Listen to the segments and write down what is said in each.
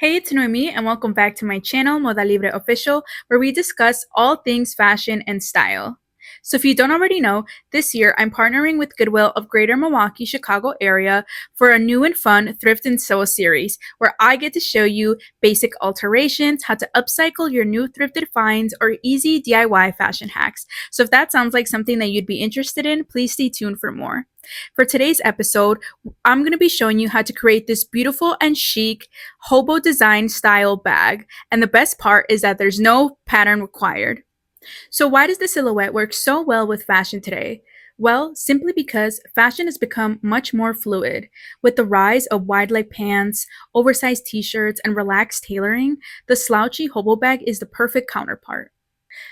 Hey, it's Noemi, and welcome back to my channel, Moda Libé Official, where we discuss all things fashion and style. So if you don't already know, this year I'm partnering with Goodwill of Greater Milwaukee, Chicago area for a new and fun Thrift and Sew series, where I get to show you basic alterations, how to upcycle your new thrifted finds, or easy DIY fashion hacks. So if that sounds like something that you'd be interested in, please stay tuned for more. For today's episode, I'm going to be showing you how to create this beautiful and chic hobo design style bag. And the best part is that there's no pattern required. So why does the silhouette work so well with fashion today? Well, simply because fashion has become much more fluid. With the rise of wide leg pants, oversized t-shirts, and relaxed tailoring, the slouchy hobo bag is the perfect counterpart.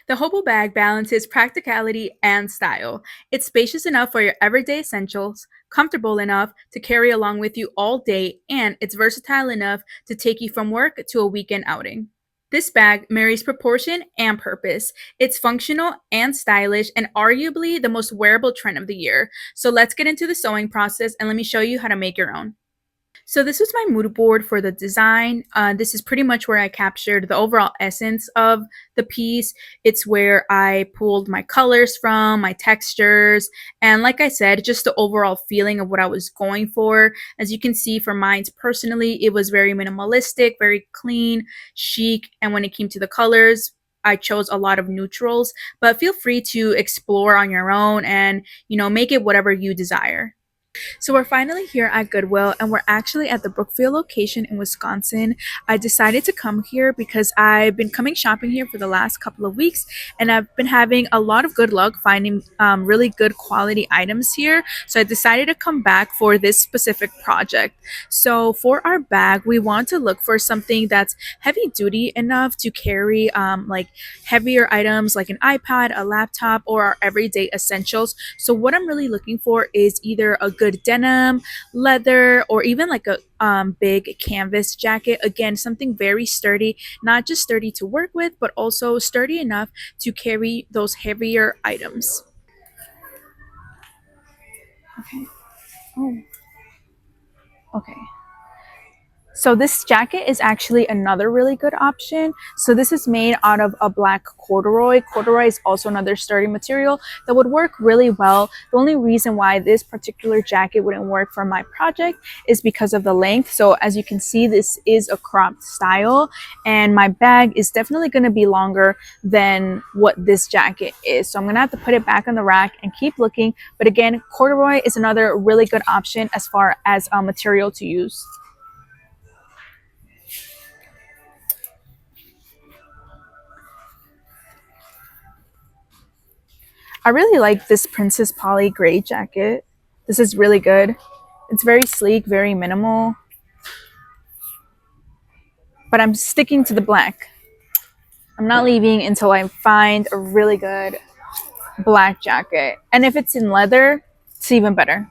The Hobo bag balances practicality and style. It's spacious enough for your everyday essentials, comfortable enough to carry along with you all day, and it's versatile enough to take you from work to a weekend outing. This bag marries proportion and purpose. It's functional and stylish and arguably the most wearable trend of the year. So let's get into the sewing process and let me show you how to make your own. So this was my mood board for the design. This is pretty much where I captured the overall essence of the piece. It's where I pulled my colors from, my textures, and like I said, just the overall feeling of what I was going for. As you can see for mine personally, it was very minimalistic, very clean, chic, and when it came to the colors, I chose a lot of neutrals, but feel free to explore on your own and, make it whatever you desire. So we're finally here at Goodwill and we're actually at the Brookfield location in Wisconsin. I decided to come here because I've been coming shopping here for the last couple of weeks and I've been having a lot of good luck finding really good quality items here. So I decided to come back for this specific project. So for our bag, we want to look for something that's heavy duty enough to carry like heavier items like an iPad, a laptop, or our everyday essentials. So what I'm really looking for is either a good denim, leather, or even like a big canvas jacket. Again, something very sturdy, not just sturdy to work with, but also sturdy enough to carry those heavier items. Okay. Oh, okay. So this jacket is actually another really good option. So this is made out of a black corduroy. Corduroy is also another sturdy material that would work really well. The only reason why this particular jacket wouldn't work for my project is because of the length. So as you can see, this is a cropped style and my bag is definitely going to be longer than what this jacket is. So I'm going to have to put it back on the rack and keep looking. But again, corduroy is another really good option as far as a material to use. I really like this Princess Polly gray jacket. This is really good. It's very sleek, very minimal. But I'm sticking to the black. I'm not leaving until I find a really good black jacket. And if it's in leather, it's even better.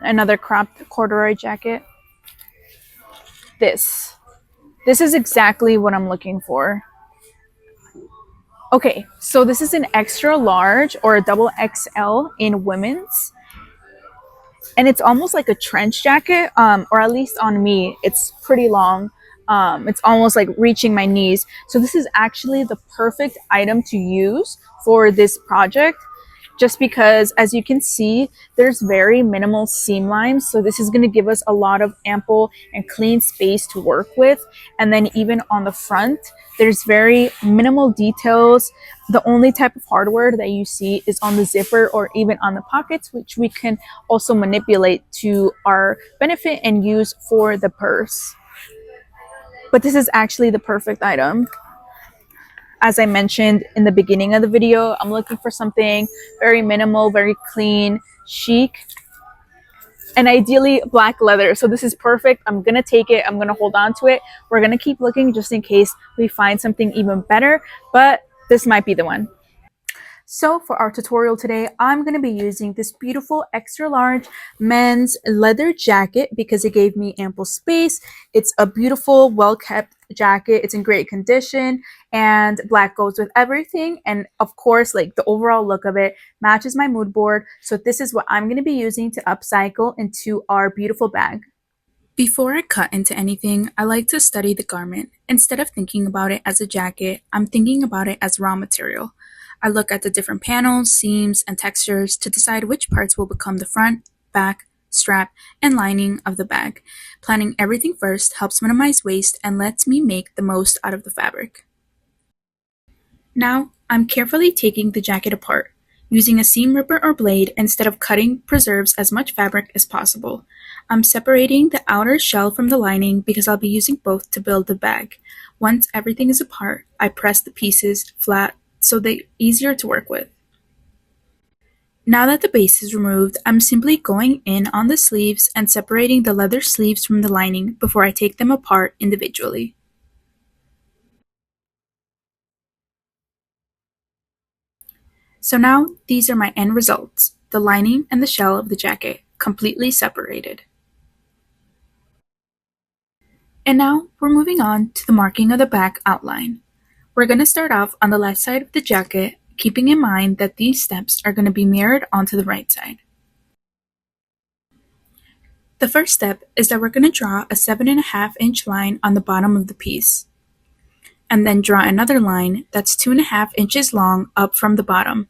Another cropped corduroy jacket. This. This is exactly what I'm looking for. Okay, so this is an extra large or a double XL in women's. And it's almost like a trench jacket, or at least on me, it's pretty long. It's almost like reaching my knees. So this is actually the perfect item to use for this project, just because as you can see, there's very minimal seam lines. So this is going to give us a lot of ample and clean space to work with. And then even on the front, there's very minimal details. The only type of hardware that you see is on the zipper or even on the pockets, which we can also manipulate to our benefit and use for the purse. But this is actually the perfect item. As I mentioned in the beginning of the video, I'm looking for something very minimal, very clean, chic, and ideally black leather. So this is perfect. I'm gonna take it. I'm gonna hold on to it. We're gonna keep looking just in case we find something even better, but this might be the one. So for our tutorial today, I'm going to be using this beautiful extra large men's leather jacket because it gave me ample space. It's a beautiful, well-kept jacket. It's in great condition, and black goes with everything. And of course, like the overall look of it matches my mood board. So this is what I'm going to be using to upcycle into our beautiful bag. Before I cut into anything, I like to study the garment. Instead of thinking about it as a jacket, I'm thinking about it as raw material. I look at the different panels, seams, and textures to decide which parts will become the front, back, strap, and lining of the bag. Planning everything first helps minimize waste and lets me make the most out of the fabric. Now, I'm carefully taking the jacket apart. Using a seam ripper or blade instead of cutting preserves as much fabric as possible. I'm separating the outer shell from the lining because I'll be using both to build the bag. Once everything is apart, I press the pieces flat so they're easier to work with. Now that the base is removed, I'm simply going in on the sleeves and separating the leather sleeves from the lining before I take them apart individually. So now these are my end results, the lining and the shell of the jacket, completely separated. And now we're moving on to the marking of the back outline. We're going to start off on the left side of the jacket, keeping in mind that these steps are going to be mirrored onto the right side. The first step is that we're going to draw a 7.5-inch line on the bottom of the piece, and then draw another line that's 2.5 inches long up from the bottom.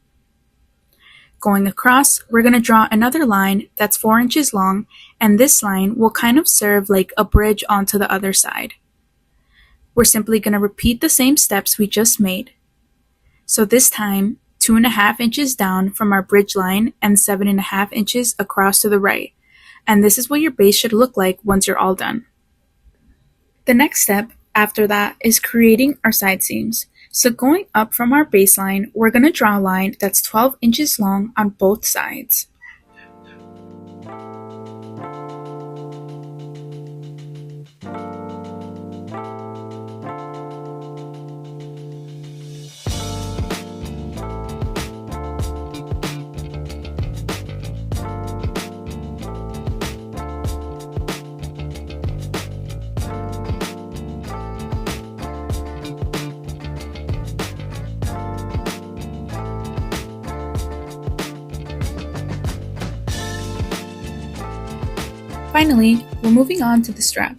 Going across, we're going to draw another line that's 4 inches long, and this line will kind of serve like a bridge onto the other side. We're simply going to repeat the same steps we just made. So this time, 2.5 inches down from our bridge line and 7.5 inches across to the right. And this is what your base should look like once you're all done. The next step after that is creating our side seams. So going up from our baseline, we're going to draw a line that's 12 inches long on both sides. Finally, we're moving on to the strap.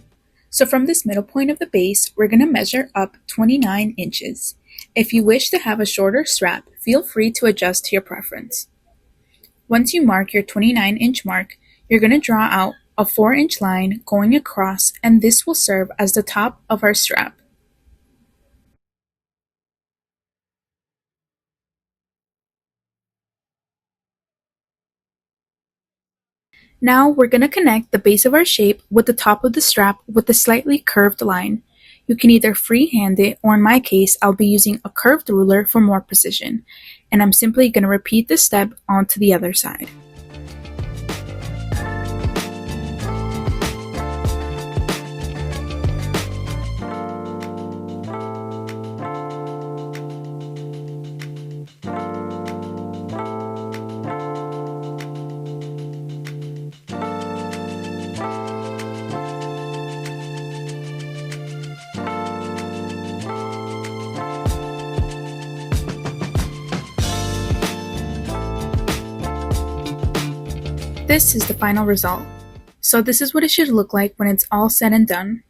So from this middle point of the base, we're going to measure up 29 inches. If you wish to have a shorter strap, feel free to adjust to your preference. Once you mark your 29-inch mark, you're going to draw out a 4-inch line going across, and this will serve as the top of our strap. Now we're going to connect the base of our shape with the top of the strap with a slightly curved line. You can either freehand it, or in my case, I'll be using a curved ruler for more precision. And I'm simply going to repeat this step onto the other side. This is the final result. So this is what it should look like when it's all said and done.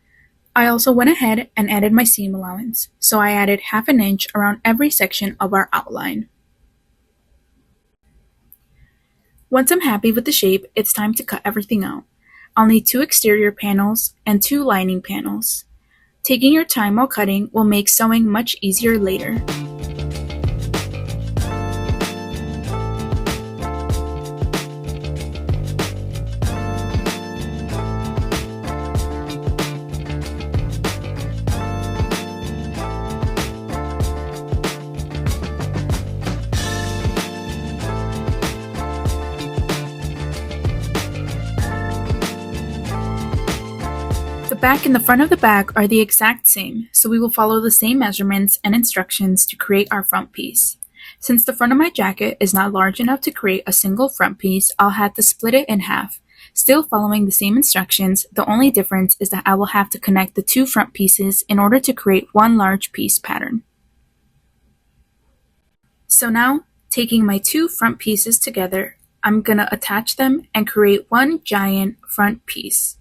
I also went ahead and added my seam allowance, so I added 1/2 inch around every section of our outline. Once I'm happy with the shape, it's time to cut everything out. I'll need 2 exterior panels and 2 lining panels. Taking your time while cutting will make sewing much easier later. The back and the front of the bag are the exact same, so we will follow the same measurements and instructions to create our front piece. Since the front of my jacket is not large enough to create a single front piece, I'll have to split it in half. Still following the same instructions, the only difference is that I will have to connect the two front pieces in order to create one large piece pattern. So now, taking my two front pieces together, I'm gonna attach them and create one giant front piece.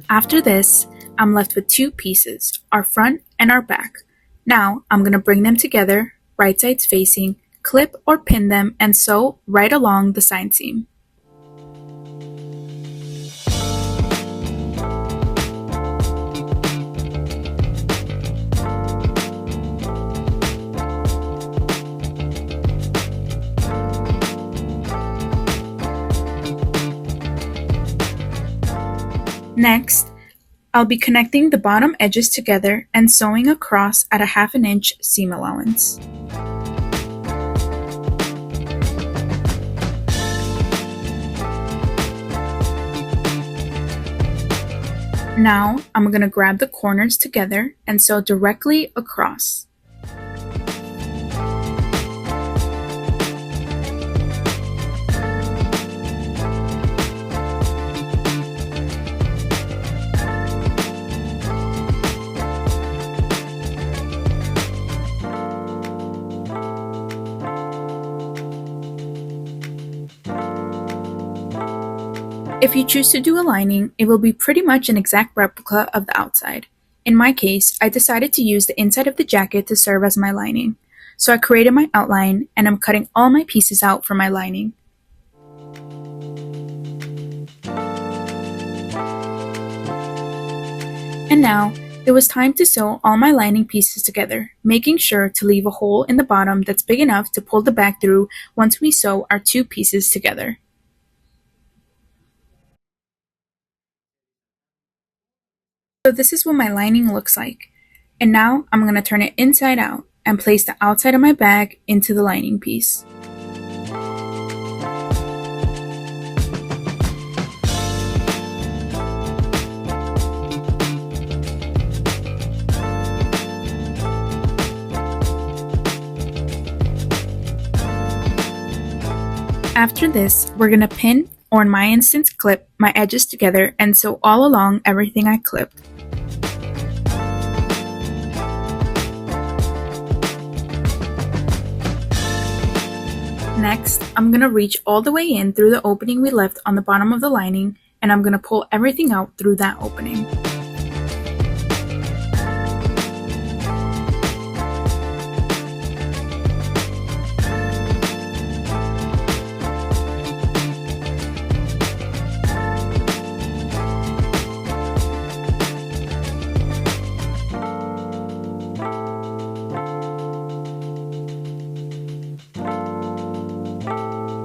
After this, I'm left with two pieces, our front and our back. Now, I'm going to bring them together, right sides facing, clip or pin them, and sew right along the side seam. Next, I'll be connecting the bottom edges together and sewing across at a 1/2 inch seam allowance. Now, I'm going to grab the corners together and sew directly across. If you choose to do a lining, it will be pretty much an exact replica of the outside. In my case, I decided to use the inside of the jacket to serve as my lining. So I created my outline and I'm cutting all my pieces out for my lining. And now, it was time to sew all my lining pieces together, making sure to leave a hole in the bottom that's big enough to pull the bag through once we sew our two pieces together. So this is what my lining looks like. And now I'm going to turn it inside out and place the outside of my bag into the lining piece. After this, we're going to pin, or in my instance clip, my edges together and sew all along everything I clipped. Next, I'm going to reach all the way in through the opening we left on the bottom of the lining, and I'm going to pull everything out through that opening.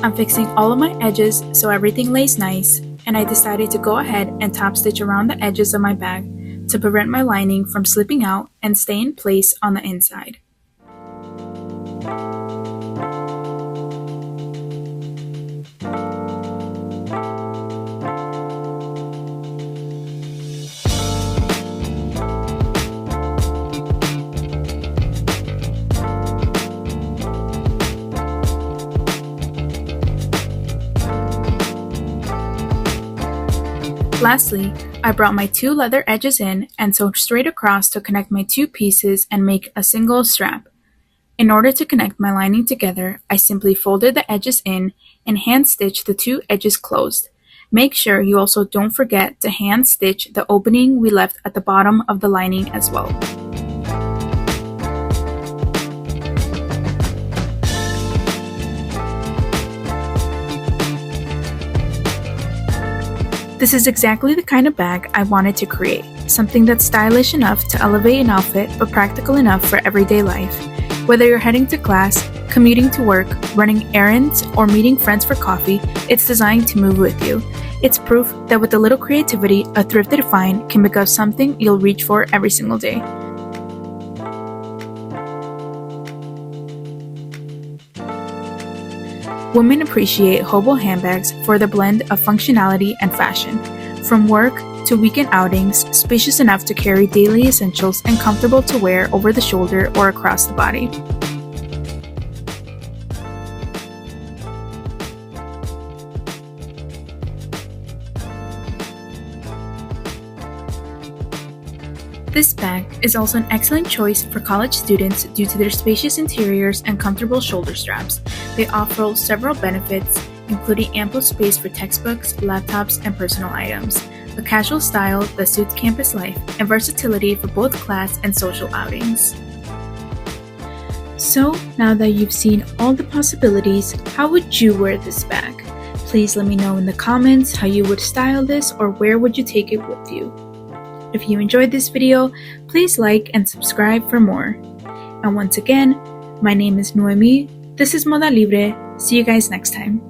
I'm fixing all of my edges so everything lays nice, and I decided to go ahead and top stitch around the edges of my bag to prevent my lining from slipping out and stay in place on the inside. Lastly, I brought my two leather edges in and sewed straight across to connect my two pieces and make a single strap. In order to connect my lining together, I simply folded the edges in and hand stitched the two edges closed. Make sure you also don't forget to hand stitch the opening we left at the bottom of the lining as well. This is exactly the kind of bag I wanted to create, something that's stylish enough to elevate an outfit but practical enough for everyday life. Whether you're heading to class, commuting to work, running errands, or meeting friends for coffee, it's designed to move with you. It's proof that with a little creativity, a thrifted find can become something you'll reach for every single day. Women appreciate Hobo handbags for their blend of functionality and fashion. From work to weekend outings, spacious enough to carry daily essentials and comfortable to wear over the shoulder or across the body. This bag is also an excellent choice for college students due to their spacious interiors and comfortable shoulder straps. They offer several benefits, including ample space for textbooks, laptops, and personal items, a casual style that suits campus life, and versatility for both class and social outings. So, now that you've seen all the possibilities, how would you wear this bag? Please let me know in the comments how you would style this or where would you take it with you. If you enjoyed this video, please like and subscribe for more. And once again, my name is Noemi. This is Moda Libre. See you guys next time.